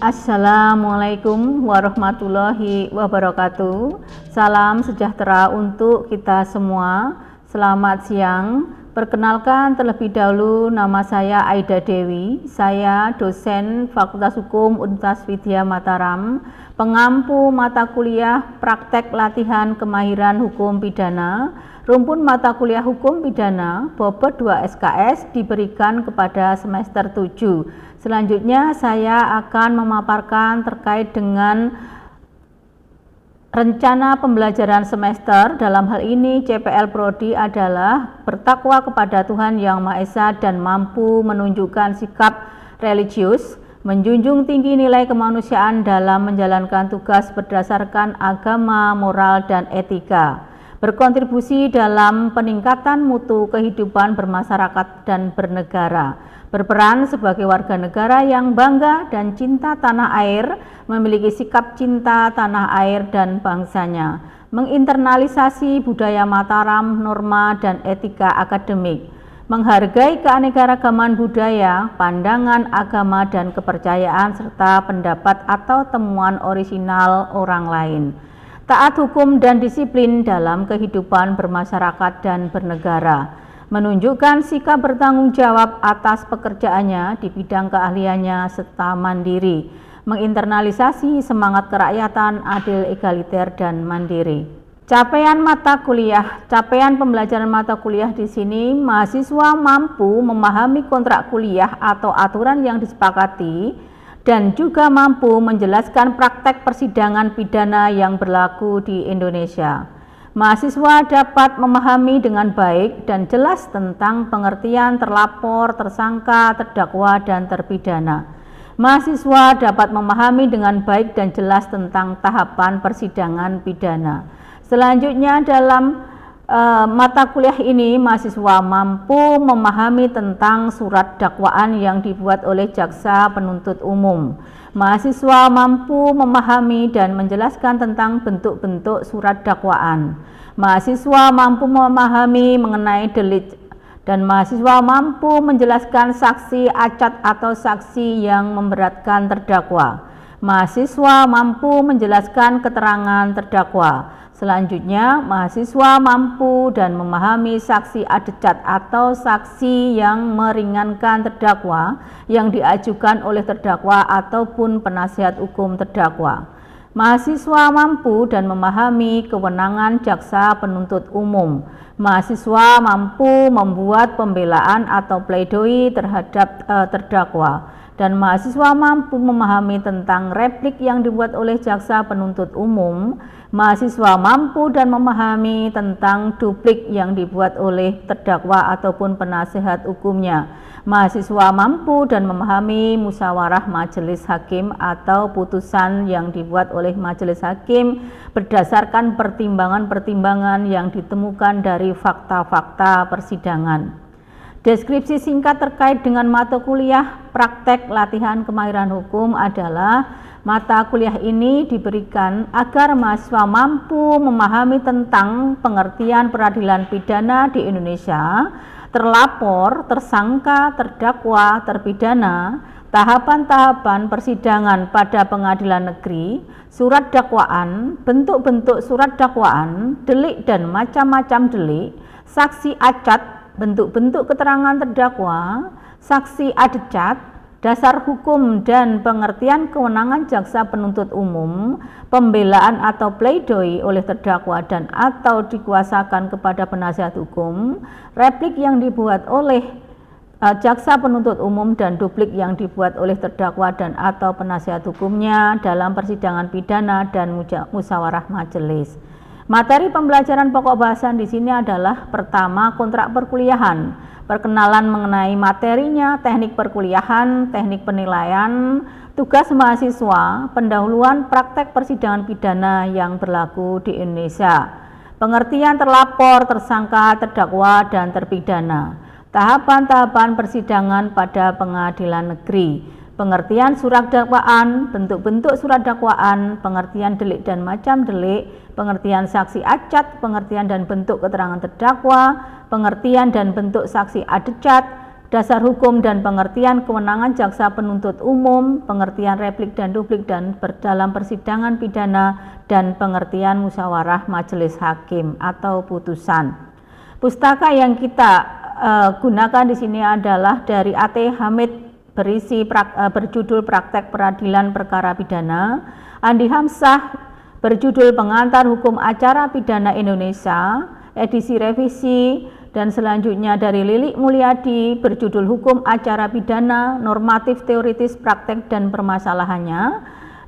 Assalamualaikum warahmatullahi wabarakatuh. Salam sejahtera untuk kita semua. Selamat siang. Perkenalkan terlebih dahulu, nama saya Aida Dewi. Saya dosen Fakultas Hukum Universitas Widya Mataram, pengampu mata kuliah praktek latihan kemahiran hukum pidana. Rumpun mata kuliah hukum pidana bobot 2 SKS diberikan kepada semester 7. Selanjutnya saya akan memaparkan terkait dengan rencana pembelajaran semester. Dalam hal ini CPL Prodi adalah bertakwa kepada Tuhan Yang Maha Esa dan mampu menunjukkan sikap religius, menjunjung tinggi nilai kemanusiaan dalam menjalankan tugas berdasarkan agama, moral, dan etika, berkontribusi dalam peningkatan mutu kehidupan bermasyarakat dan bernegara, berperan sebagai warga negara yang bangga dan cinta tanah air, memiliki sikap cinta tanah air dan bangsanya, menginternalisasi budaya Mataram, norma dan etika akademik, menghargai keanekaragaman budaya, pandangan agama dan kepercayaan serta pendapat atau temuan orisinal orang lain, taat hukum dan disiplin dalam kehidupan bermasyarakat dan bernegara, menunjukkan sikap bertanggung jawab atas pekerjaannya di bidang keahliannya serta mandiri, menginternalisasi semangat kerakyatan adil, egaliter, dan mandiri. Capaian mata kuliah, capaian pembelajaran mata kuliah di sini, mahasiswa mampu memahami kontrak kuliah atau aturan yang disepakati dan juga mampu menjelaskan praktek persidangan pidana yang berlaku di Indonesia. Mahasiswa dapat memahami dengan baik dan jelas tentang pengertian terlapor, tersangka, terdakwa, dan terpidana. Mahasiswa dapat memahami dengan baik dan jelas tentang tahapan persidangan pidana. Selanjutnya dalam mata kuliah ini, mahasiswa mampu memahami tentang surat dakwaan yang dibuat oleh jaksa penuntut umum. Mahasiswa mampu memahami dan menjelaskan tentang bentuk-bentuk surat dakwaan. Mahasiswa mampu memahami mengenai delik, dan mahasiswa mampu menjelaskan saksi acat atau saksi yang memberatkan terdakwa. Mahasiswa mampu menjelaskan keterangan terdakwa. Selanjutnya, mahasiswa mampu dan memahami saksi adecat atau saksi yang meringankan terdakwa yang diajukan oleh terdakwa ataupun penasihat hukum terdakwa. Mahasiswa mampu dan memahami kewenangan jaksa penuntut umum. Mahasiswa mampu membuat pembelaan atau pledoi terhadap terdakwa. Dan mahasiswa mampu memahami tentang replik yang dibuat oleh jaksa penuntut umum. Mahasiswa mampu dan memahami tentang duplik yang dibuat oleh terdakwa ataupun penasihat hukumnya. Mahasiswa mampu dan memahami musyawarah majelis hakim atau putusan yang dibuat oleh majelis hakim berdasarkan pertimbangan-pertimbangan yang ditemukan dari fakta-fakta persidangan. Deskripsi singkat terkait dengan mata kuliah praktek latihan kemahiran hukum adalah mata kuliah ini diberikan agar mahasiswa mampu memahami tentang pengertian peradilan pidana di Indonesia, terlapor, tersangka, terdakwa, terpidana, tahapan-tahapan persidangan pada pengadilan negeri, surat dakwaan, bentuk-bentuk surat dakwaan, delik dan macam-macam delik, saksi acat, bentuk-bentuk keterangan terdakwa, saksi adecat, dasar hukum dan pengertian kewenangan jaksa penuntut umum, pembelaan atau pledoi oleh terdakwa dan atau dikuasakan kepada penasihat hukum, replik yang dibuat oleh jaksa penuntut umum dan duplik yang dibuat oleh terdakwa dan atau penasihat hukumnya dalam persidangan pidana dan musyawarah majelis. Materi pembelajaran pokok bahasan di sini adalah pertama, kontrak perkuliahan, perkenalan mengenai materinya, teknik perkuliahan, teknik penilaian, tugas mahasiswa, pendahuluan praktek persidangan pidana yang berlaku di Indonesia, pengertian terlapor, tersangka, terdakwa, dan terpidana, tahapan-tahapan persidangan pada pengadilan negeri, pengertian surat dakwaan, bentuk-bentuk surat dakwaan, pengertian delik dan macam delik, pengertian saksi acat, pengertian dan bentuk keterangan terdakwa, pengertian dan bentuk saksi adecat, dasar hukum dan pengertian kewenangan jaksa penuntut umum, pengertian replik dan duplik dan dalam persidangan pidana, dan pengertian musyawarah majelis hakim atau putusan. Pustaka yang kita gunakan di sini adalah dari A.T. Hamid berjudul Praktek Peradilan Perkara Pidana, Andi Hamzah berjudul Pengantar Hukum Acara Pidana Indonesia, edisi revisi, dan selanjutnya dari Lilik Mulyadi berjudul Hukum Acara Pidana, Normatif Teoritis Praktek dan Permasalahannya,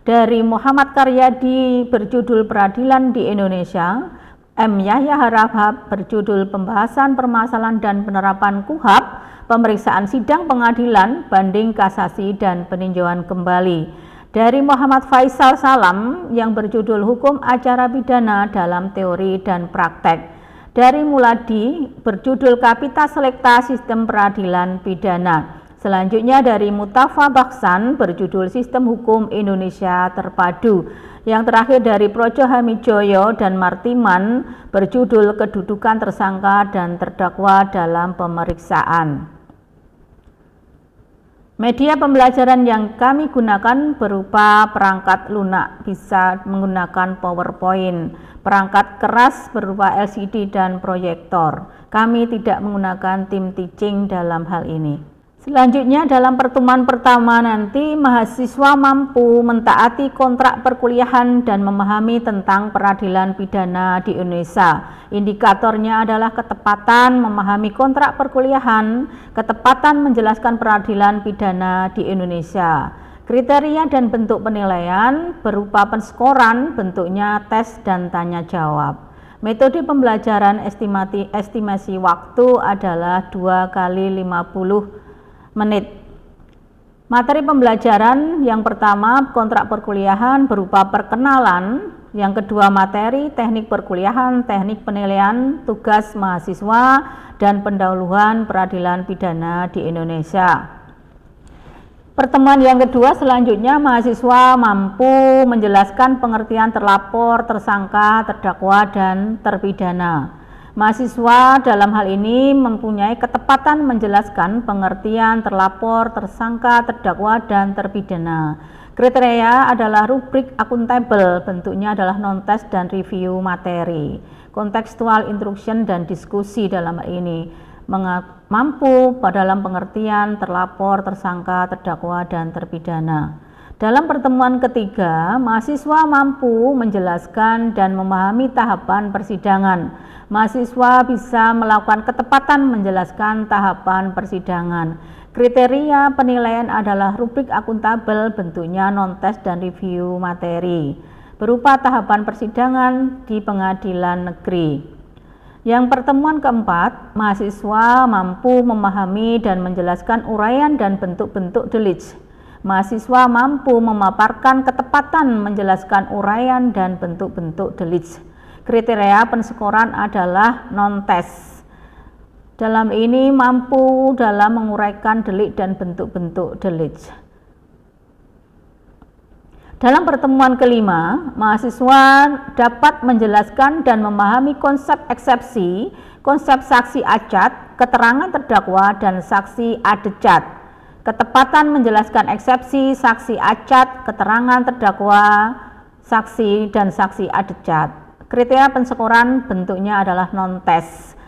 dari Muhammad Karyadi berjudul Peradilan di Indonesia, M. Yahya Harahap berjudul Pembahasan Permasalahan dan Penerapan KUHAP, Pemeriksaan Sidang Pengadilan, Banding Kasasi dan Peninjauan Kembali, dari Muhammad Faisal Salam yang berjudul Hukum Acara Pidana dalam Teori dan Praktek, dari Muladi berjudul Kapita Selekta Sistem Peradilan Pidana. Selanjutnya dari Mutafa Baksan berjudul Sistem Hukum Indonesia Terpadu. Yang terakhir dari Projo Hamijoyo dan Martiman berjudul Kedudukan Tersangka dan Terdakwa dalam Pemeriksaan. Media pembelajaran yang kami gunakan berupa perangkat lunak, bisa menggunakan PowerPoint, perangkat keras berupa LCD dan proyektor. Kami tidak menggunakan tim teaching dalam hal ini. Selanjutnya dalam pertemuan pertama nanti mahasiswa mampu mentaati kontrak perkuliahan dan memahami tentang peradilan pidana di Indonesia. Indikatornya adalah ketepatan memahami kontrak perkuliahan, ketepatan menjelaskan peradilan pidana di Indonesia. Kriteria dan bentuk penilaian berupa penskoran, bentuknya tes dan tanya jawab. Metode pembelajaran estimasi waktu adalah 2 kali 50 menit. Materi pembelajaran yang pertama kontrak perkuliahan berupa perkenalan, yang kedua materi teknik perkuliahan, teknik penilaian tugas mahasiswa, dan pendahuluan peradilan pidana di Indonesia. Pertemuan yang kedua selanjutnya mahasiswa mampu menjelaskan pengertian terlapor, tersangka, terdakwa, dan terpidana. Mahasiswa dalam hal ini mempunyai ketepatan menjelaskan pengertian terlapor, tersangka, terdakwa, dan terpidana. Kriteria adalah rubrik akuntabel, bentuknya adalah non-test dan review materi. Kontekstual instruction dan diskusi dalam hal ini mampu dalam pengertian terlapor, tersangka, terdakwa, dan terpidana. Dalam pertemuan ketiga, mahasiswa mampu menjelaskan dan memahami tahapan persidangan. Mahasiswa bisa melakukan ketepatan menjelaskan tahapan persidangan. Kriteria penilaian adalah rubrik akuntabel, bentuknya non-test dan review materi, berupa tahapan persidangan di pengadilan negeri. Yang pertemuan keempat, mahasiswa mampu memahami dan menjelaskan uraian dan bentuk-bentuk delik. Mahasiswa mampu memaparkan ketepatan menjelaskan uraian dan bentuk-bentuk delik. Kriteria penskoran adalah non-test. Dalam ini mampu dalam menguraikan delik dan bentuk-bentuk delik. Dalam pertemuan kelima, mahasiswa dapat menjelaskan dan memahami konsep eksepsi, konsep saksi acat, keterangan terdakwa, dan saksi adecat. Ketepatan menjelaskan eksepsi, saksi acat, keterangan terdakwa, saksi, dan saksi adecat. Kriteria penskoran bentuknya adalah non-test.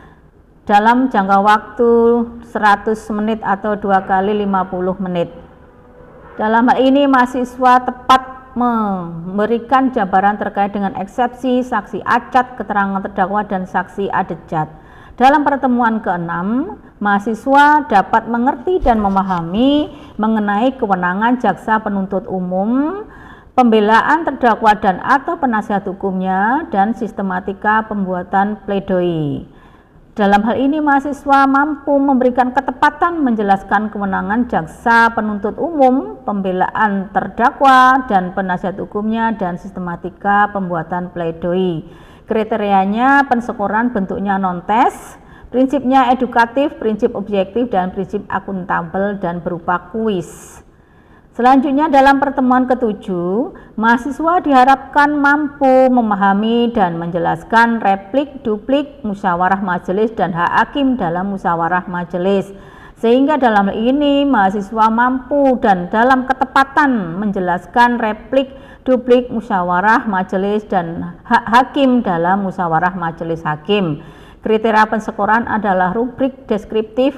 Dalam jangka waktu 100 menit atau 2 kali 50 menit. Dalam hal ini mahasiswa tepat memberikan jabaran terkait dengan eksepsi, saksi acat, keterangan terdakwa, dan saksi adecat. Dalam pertemuan ke-6, mahasiswa dapat mengerti dan memahami mengenai kewenangan jaksa penuntut umum, pembelaan terdakwa dan atau penasihat hukumnya, dan sistematika pembuatan pledoi. Dalam hal ini mahasiswa mampu memberikan ketepatan menjelaskan kewenangan jaksa penuntut umum, pembelaan terdakwa dan penasihat hukumnya, dan sistematika pembuatan pledoi. Kriterianya penskoran bentuknya non-test, prinsipnya edukatif, prinsip objektif, dan prinsip akuntabel dan berupa kuis. Selanjutnya dalam pertemuan ke-7, mahasiswa diharapkan mampu memahami dan menjelaskan replik, duplik, musyawarah majelis, dan hak hakim dalam musyawarah majelis. Sehingga dalam hal ini mahasiswa mampu dan dalam ketepatan menjelaskan replik, duplik, musyawarah majelis dan hak hakim dalam musyawarah majelis hakim. Kriteria penskoran adalah rubrik deskriptif,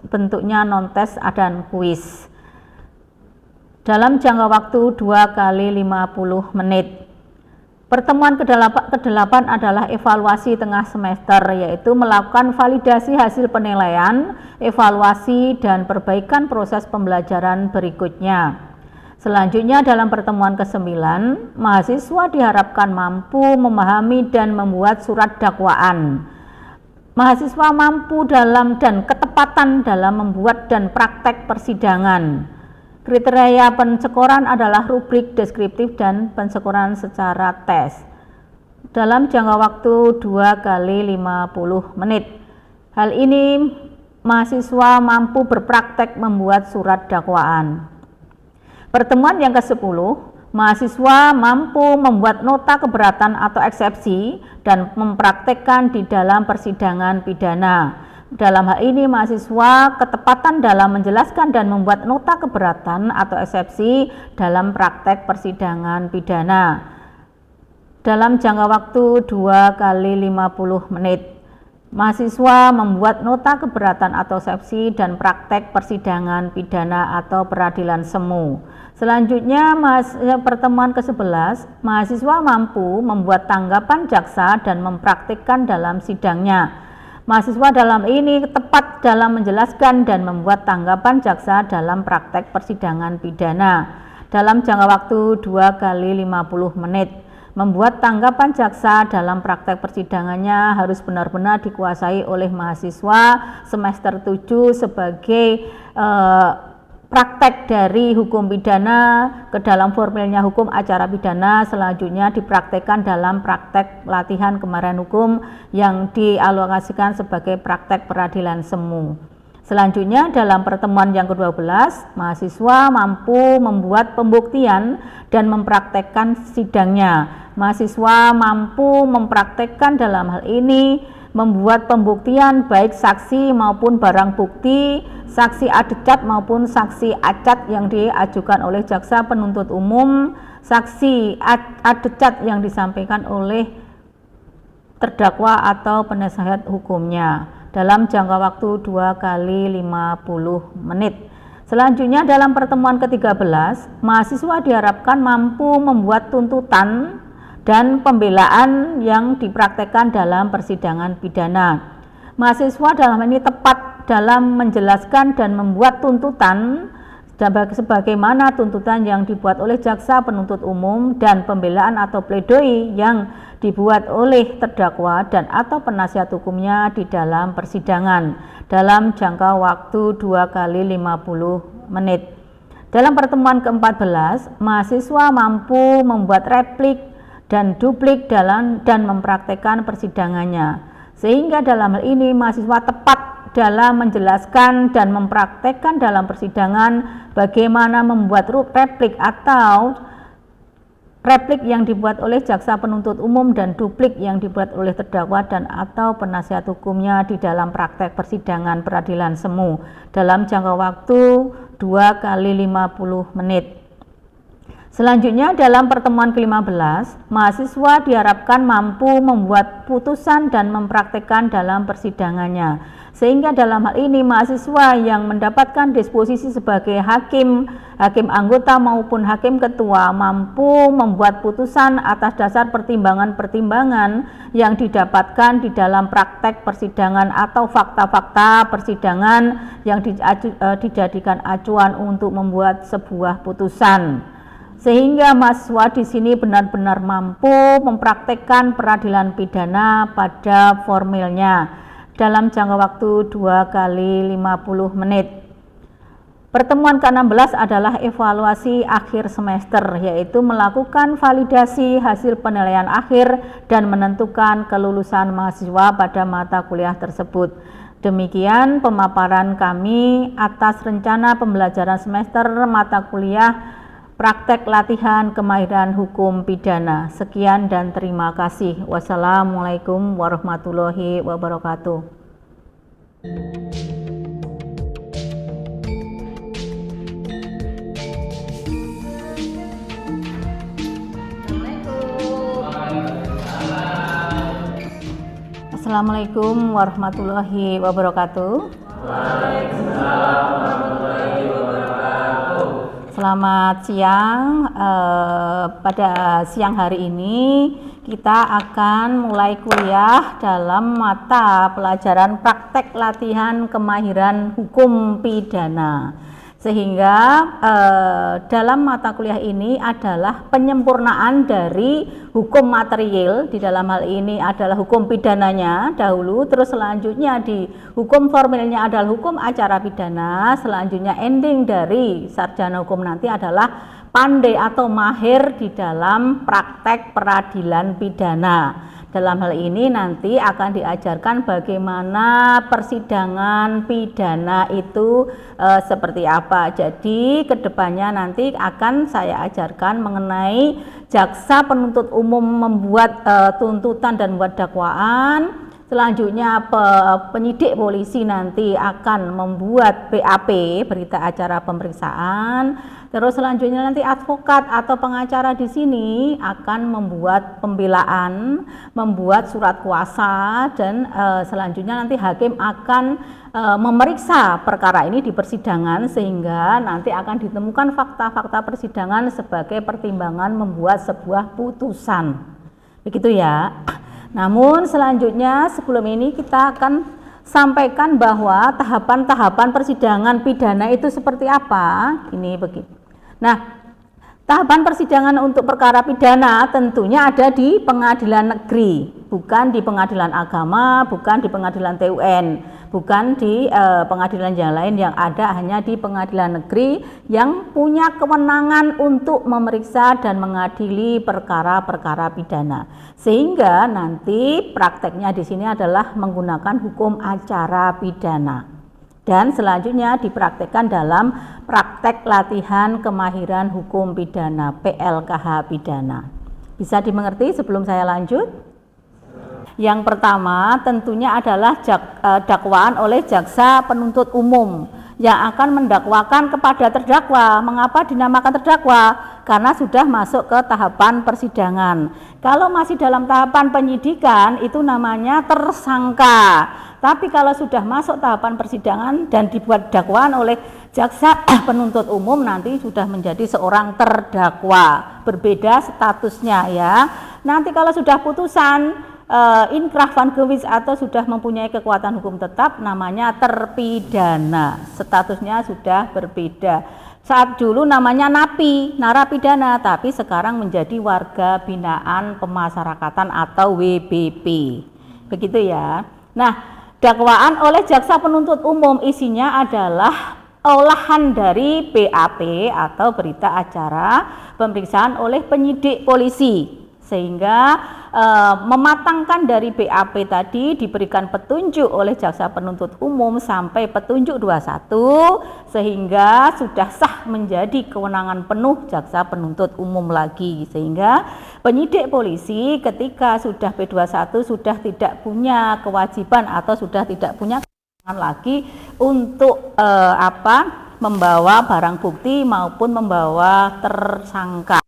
bentuknya non-tes dan kuis. Dalam jangka waktu 2 kali 50 menit. Pertemuan ke-8 adalah evaluasi tengah semester, yaitu melakukan validasi hasil penilaian, evaluasi, dan perbaikan proses pembelajaran berikutnya. Selanjutnya dalam pertemuan ke-9, mahasiswa diharapkan mampu memahami dan membuat surat dakwaan. Mahasiswa mampu dalam dan ketepatan dalam membuat dan praktek persidangan. Kriteria penskoran adalah rubrik deskriptif dan penskoran secara tes. Dalam jangka waktu 2 kali 50 menit. Hal ini mahasiswa mampu berpraktek membuat surat dakwaan. Pertemuan yang ke-10, mahasiswa mampu membuat nota keberatan atau eksepsi dan mempraktekkan di dalam persidangan pidana. Dalam hal ini mahasiswa ketepatan dalam menjelaskan dan membuat nota keberatan atau eksepsi dalam praktek persidangan pidana. Dalam jangka waktu 2 kali 50 menit. Mahasiswa membuat nota keberatan atau eksepsi dan praktek persidangan pidana atau peradilan semu. Selanjutnya pertemuan ke-11, mahasiswa mampu membuat tanggapan jaksa dan mempraktikkan dalam sidangnya. Mahasiswa dalam ini tepat dalam menjelaskan dan membuat tanggapan jaksa dalam praktek persidangan pidana. Dalam jangka waktu 2 kali 50 menit. Membuat tanggapan jaksa dalam praktek persidangannya harus benar-benar dikuasai oleh mahasiswa semester 7 sebagai praktek dari hukum pidana ke dalam formilnya hukum acara pidana, selanjutnya dipraktekkan dalam praktek latihan kemarahan hukum yang dialokasikan sebagai praktek peradilan semu. Selanjutnya dalam pertemuan yang ke-12, mahasiswa mampu membuat pembuktian dan mempraktekkan sidangnya. Mahasiswa mampu mempraktekkan dalam hal ini membuat pembuktian baik saksi maupun barang bukti, saksi adecat maupun saksi acat yang diajukan oleh jaksa penuntut umum, saksi adecat yang disampaikan oleh terdakwa atau penasihat hukumnya dalam jangka waktu 2 kali 50 menit. Selanjutnya dalam pertemuan ke-13, mahasiswa diharapkan mampu membuat tuntutan dan pembelaan yang dipraktekkan dalam persidangan pidana. Mahasiswa dalam ini tepat dalam menjelaskan dan membuat tuntutan sebagaimana tuntutan yang dibuat oleh jaksa penuntut umum dan pembelaan atau pledoi yang dibuat oleh terdakwa dan atau penasihat hukumnya di dalam persidangan dalam jangka waktu 2 kali 50 menit. Dalam pertemuan ke-14, mahasiswa mampu membuat replik dan duplik dan mempraktekkan persidangannya. Sehingga dalam hal ini mahasiswa tepat dalam menjelaskan dan mempraktekkan dalam persidangan bagaimana membuat replik atau replik yang dibuat oleh jaksa penuntut umum dan duplik yang dibuat oleh terdakwa dan atau penasihat hukumnya di dalam praktek persidangan peradilan semu dalam jangka waktu 2 kali 50 menit. Selanjutnya dalam pertemuan ke-15, mahasiswa diharapkan mampu membuat putusan dan mempraktekkan dalam persidangannya. Sehingga dalam hal ini mahasiswa yang mendapatkan disposisi sebagai hakim anggota maupun hakim ketua mampu membuat putusan atas dasar pertimbangan-pertimbangan yang didapatkan di dalam praktek persidangan atau fakta-fakta persidangan yang dijadikan acuan untuk membuat sebuah putusan. Sehingga mahasiswa di sini benar-benar mampu mempraktekkan peradilan pidana pada formilnya dalam jangka waktu 2 kali 50 menit. Pertemuan ke-16 adalah evaluasi akhir semester, yaitu melakukan validasi hasil penilaian akhir dan menentukan kelulusan mahasiswa pada mata kuliah tersebut. Demikian pemaparan kami atas rencana pembelajaran semester mata kuliah praktek latihan kemahiran hukum pidana. Sekian dan terima kasih. Wassalamualaikum warahmatullahi wabarakatuh. Assalamualaikum warahmatullahi wabarakatuh. Waalaikumsalam warahmatullahi wabarakatuh. Selamat siang. Pada siang hari ini kita akan mulai kuliah dalam mata pelajaran praktek latihan kemahiran hukum pidana. Sehingga dalam mata kuliah ini adalah penyempurnaan dari hukum material, di dalam hal ini adalah hukum pidananya dahulu, terus selanjutnya di hukum formilnya adalah hukum acara pidana, selanjutnya ending dari sarjana hukum nanti adalah pandai atau mahir di dalam praktek peradilan pidana. Dalam hal ini nanti akan diajarkan bagaimana persidangan pidana itu seperti apa. Jadi kedepannya nanti akan saya ajarkan mengenai jaksa penuntut umum membuat tuntutan dan membuat dakwaan. Selanjutnya penyidik polisi nanti akan membuat BAP, berita acara pemeriksaan. Terus selanjutnya nanti advokat atau pengacara di sini akan membuat pembelaan, membuat surat kuasa, dan selanjutnya nanti hakim akan memeriksa perkara ini di persidangan sehingga nanti akan ditemukan fakta-fakta persidangan sebagai pertimbangan membuat sebuah putusan. Begitu ya. Namun selanjutnya sebelum ini kita akan sampaikan bahwa tahapan-tahapan persidangan pidana itu seperti apa. Ini begitu. Nah, tahapan persidangan untuk perkara pidana tentunya ada di pengadilan negeri, bukan di pengadilan agama, bukan di pengadilan TUN, bukan di pengadilan yang lain, yang ada hanya di pengadilan negeri yang punya kewenangan untuk memeriksa dan mengadili perkara-perkara pidana. Sehingga nanti prakteknya di sini adalah menggunakan hukum acara pidana. Dan selanjutnya dipraktekkan dalam praktek latihan kemahiran hukum pidana PLKH pidana. Bisa dimengerti sebelum saya lanjut? Yang pertama tentunya adalah dakwaan oleh jaksa penuntut umum yang akan mendakwakan kepada terdakwa. Mengapa dinamakan terdakwa? Karena sudah masuk ke tahapan persidangan. Kalau masih dalam tahapan penyidikan itu namanya tersangka. Tapi kalau sudah masuk tahapan persidangan dan dibuat dakwaan oleh jaksa penuntut umum nanti sudah menjadi seorang terdakwa. Berbeda statusnya ya. Nanti kalau sudah putusan inkrah van gewis atau sudah mempunyai kekuatan hukum tetap namanya terpidana. Statusnya sudah berbeda. Saat dulu namanya napi, narapidana, tapi sekarang menjadi warga binaan pemasyarakatan atau WBP. Begitu ya. Nah, dakwaan oleh jaksa penuntut umum isinya adalah olahan dari BAP atau berita acara pemeriksaan oleh penyidik polisi, sehingga mematangkan dari BAP tadi diberikan petunjuk oleh jaksa penuntut umum sampai petunjuk 21 sehingga sudah sah menjadi kewenangan penuh jaksa penuntut umum lagi, sehingga penyidik polisi ketika sudah P21 sudah tidak punya kewajiban atau sudah tidak punya kewenangan lagi untuk membawa barang bukti maupun membawa tersangka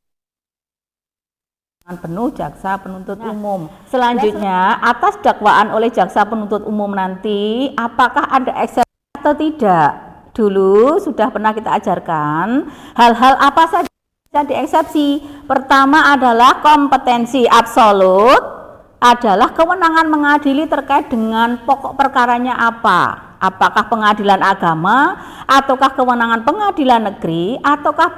penuh jaksa penuntut umum. Selanjutnya atas dakwaan oleh jaksa penuntut umum nanti apakah ada eksepsi atau tidak? Dulu sudah pernah kita ajarkan hal-hal apa saja bisa dieksepsi. Pertama adalah kompetensi absolut, adalah kewenangan mengadili terkait dengan pokok perkaranya apa. Apakah pengadilan agama, ataukah kewenangan pengadilan negeri, ataukah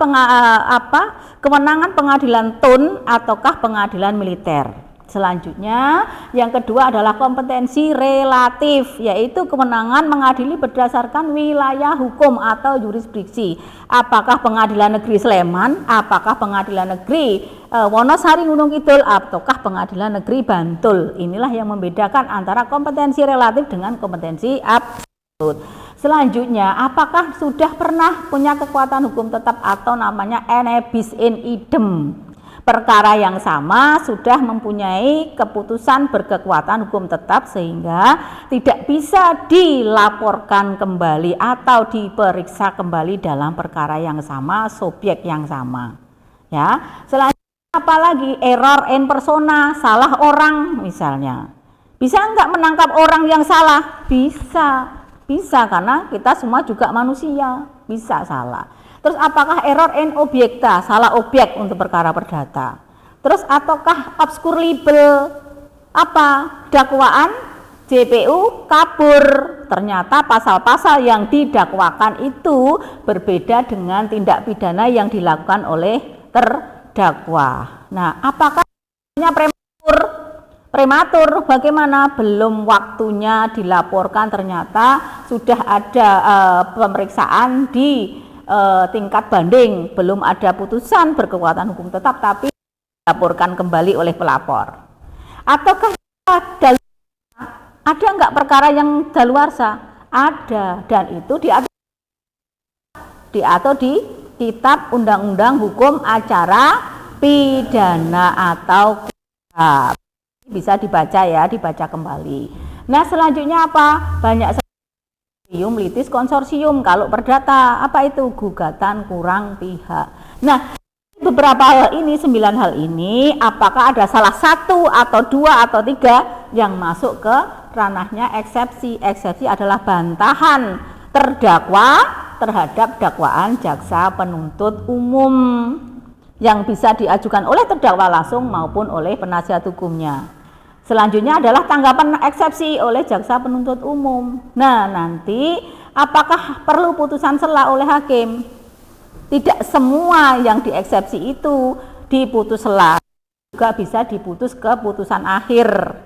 kewenangan pengadilan tun, ataukah pengadilan militer. Selanjutnya, yang kedua adalah kompetensi relatif, yaitu kewenangan mengadili berdasarkan wilayah hukum atau jurisdiksi. Apakah pengadilan negeri Sleman, apakah pengadilan negeri Wonosari Gunung Kidul, ataukah pengadilan negeri Bantul. Inilah yang membedakan antara kompetensi relatif dengan kompetensi absolut. Selanjutnya, apakah sudah pernah punya kekuatan hukum tetap atau namanya ene bis in idem. Perkara yang sama sudah mempunyai keputusan berkekuatan hukum tetap sehingga tidak bisa dilaporkan kembali atau diperiksa kembali dalam perkara yang sama, subjek yang sama. Ya, selanjutnya apalagi error in persona, salah orang misalnya. Bisa nggak menangkap orang yang salah? Bisa karena kita semua juga manusia, bisa salah. Terus apakah error in objecta, salah objek untuk perkara perdata? Terus ataukah obscure libel, apa dakwaan JPU kabur? Ternyata pasal-pasal yang didakwakan itu berbeda dengan tindak pidana yang dilakukan oleh terdakwa. Nah, apakah prematur? Bagaimana? Belum waktunya dilaporkan, ternyata sudah ada pemeriksaan di tingkat banding, belum ada putusan berkekuatan hukum tetap, tapi dilaporkan kembali oleh pelapor. Ataukah ada nggak perkara yang daluarsa? Ada, dan itu diatur di Kitab Undang-Undang Hukum Acara Pidana atau KUHP. Bisa dibaca ya, dibaca kembali. Nah, selanjutnya apa? Banyak litis konsorsium. Kalau perdata, apa itu? Gugatan kurang pihak. Nah, beberapa hal ini, 9 hal ini, apakah ada salah satu atau dua atau tiga yang masuk ke ranahnya eksepsi? Eksepsi adalah bantahan terdakwa terhadap dakwaan jaksa penuntut umum yang bisa diajukan oleh terdakwa langsung maupun oleh penasihat hukumnya. Selanjutnya adalah tanggapan eksepsi oleh jaksa penuntut umum. Nah, nanti apakah perlu putusan sela oleh hakim? Tidak semua yang dieksepsi itu diputus sela, juga bisa diputus keputusan akhir.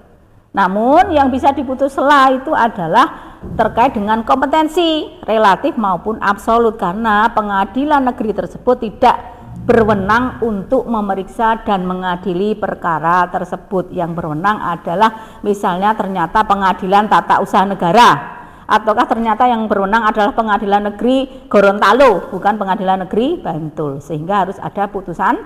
Namun yang bisa diputus sela itu adalah terkait dengan kompetensi relatif maupun absolut, karena pengadilan negeri tersebut tidak berwenang untuk memeriksa dan mengadili perkara tersebut. Yang berwenang adalah misalnya ternyata pengadilan tata usaha negara, ataukah ternyata yang berwenang adalah pengadilan negeri Gorontalo, bukan pengadilan negeri Bantul, sehingga harus ada putusan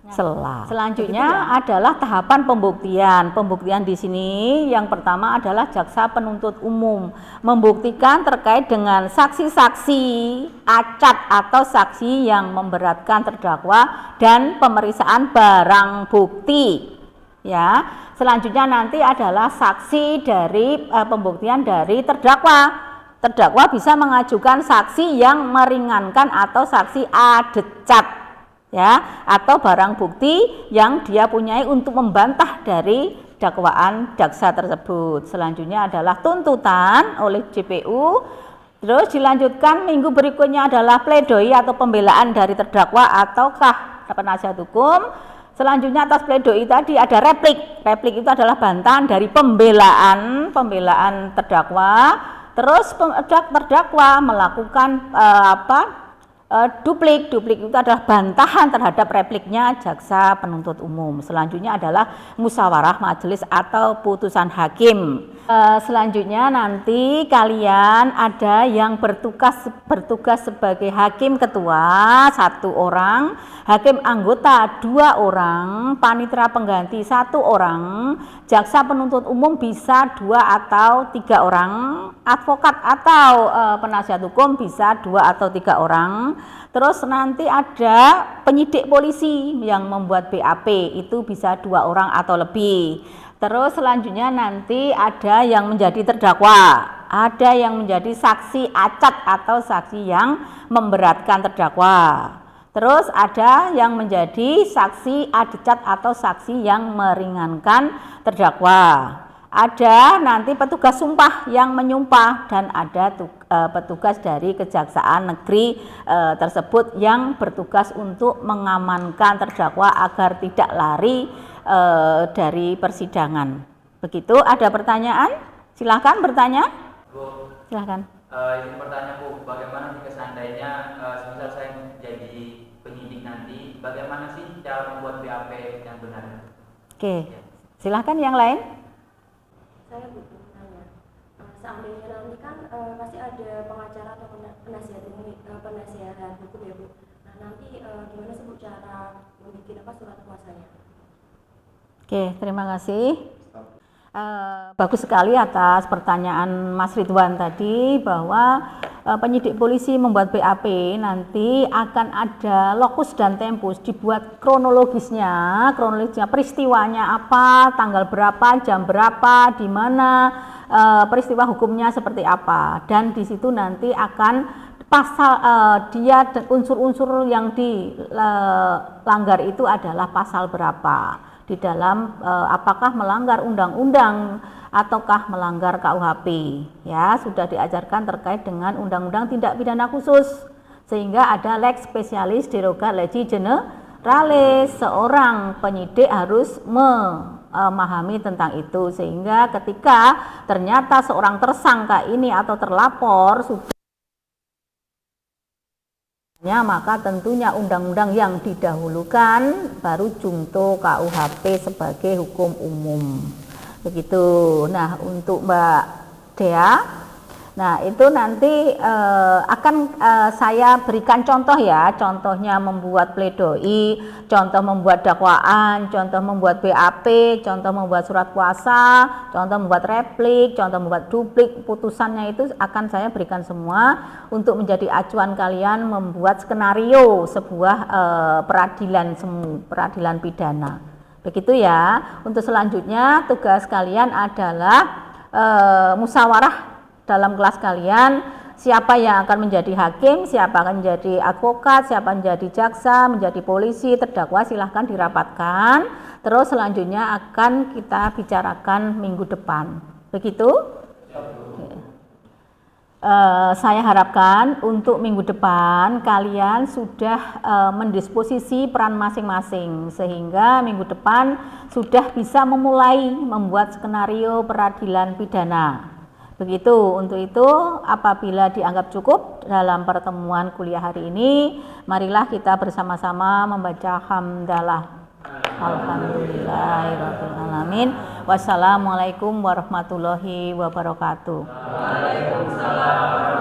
sela. Selanjutnya adalah tahapan pembuktian. Pembuktian di sini yang pertama adalah jaksa penuntut umum membuktikan terkait dengan saksi-saksi acat atau saksi yang memberatkan terdakwa dan pemeriksaan barang bukti. Ya, selanjutnya nanti adalah saksi dari pembuktian dari terdakwa. Terdakwa bisa mengajukan saksi yang meringankan atau saksi adecat, ya, atau barang bukti yang dia punyai untuk membantah dari dakwaan jaksa tersebut. Selanjutnya adalah tuntutan oleh JPU. Terus dilanjutkan minggu berikutnya adalah pledoi atau pembelaan dari terdakwa ataukah penasihat hukum. Selanjutnya atas pledoi tadi ada replik. Replik itu adalah bantahan dari pembelaan terdakwa. Terus terdakwa melakukan duplik itu adalah bantahan terhadap repliknya jaksa penuntut umum. Selanjutnya adalah musyawarah majelis atau putusan hakim. Selanjutnya nanti kalian ada yang bertugas sebagai hakim ketua 1 orang, hakim anggota 2 orang, panitera pengganti 1 orang, jaksa penuntut umum bisa 2 atau 3 orang, advokat atau penasihat hukum bisa 2 atau 3 orang. Terus nanti ada penyidik polisi yang membuat BAP, itu bisa 2 orang atau lebih. Terus selanjutnya nanti ada yang menjadi terdakwa, ada yang menjadi saksi acat atau saksi yang memberatkan terdakwa. Terus ada yang menjadi saksi adecat atau saksi yang meringankan terdakwa. Ada nanti petugas sumpah yang menyumpah, dan ada petugas dari kejaksaan negeri tersebut yang bertugas untuk mengamankan terdakwa agar tidak lari dari persidangan. Begitu. Ada pertanyaan? Silahkan bertanya. Bu, silahkan. Ini pertanyaan Bu, bagaimana jika seandainya semisal saya menjadi penyidik nanti, bagaimana sih cara membuat BAP yang benar? Oke, silahkan yang lain. Saya butuh tanya, seandainya nanti kan pasti ada pengacara atau penasihat hukum ya Bu. Nah nanti gimana sih Bu cara membuat surat kuasanya? Oke, terima kasih. Bagus sekali atas pertanyaan Mas Ridwan tadi, bahwa penyidik polisi membuat BAP, nanti akan ada lokus dan tempus, dibuat kronologisnya peristiwanya apa, tanggal berapa, jam berapa, di mana, peristiwa hukumnya seperti apa, dan di situ nanti akan pasal dia dan unsur-unsur yang dilanggar itu adalah pasal berapa di dalam, apakah melanggar undang-undang ataukah melanggar KUHP, ya sudah diajarkan terkait dengan undang-undang tindak pidana khusus, sehingga ada lex specialis derogat legi generalis. Seorang penyidik harus memahami tentang itu, sehingga ketika ternyata seorang tersangka ini atau terlapor sudah, maka tentunya undang-undang yang didahulukan baru jungto KUHP sebagai hukum umum, begitu. Nah, untuk Mbak Dea, nah itu nanti akan saya berikan contoh ya, contohnya membuat pledoi, contoh membuat dakwaan, contoh membuat BAP, contoh membuat surat kuasa, contoh membuat replik, contoh membuat duplik, putusannya itu akan saya berikan semua untuk menjadi acuan kalian membuat skenario sebuah peradilan pidana. Begitu ya. Untuk selanjutnya tugas kalian adalah musyawarah dalam kelas kalian, siapa yang akan menjadi hakim, siapa akan menjadi advokat, siapa menjadi jaksa, menjadi polisi, terdakwa, silahkan dirapatkan. Terus selanjutnya akan kita bicarakan minggu depan. Begitu? Saya harapkan untuk minggu depan kalian sudah mendisposisi peran masing-masing, sehingga minggu depan sudah bisa memulai membuat skenario peradilan pidana. Begitu. Untuk itu, apabila dianggap cukup dalam pertemuan kuliah hari ini, marilah kita bersama-sama membaca hamdalah. Alhamdulillahirabbil alamin. Wassalamualaikum warahmatullahi wabarakatuh. Waalaikumsalam.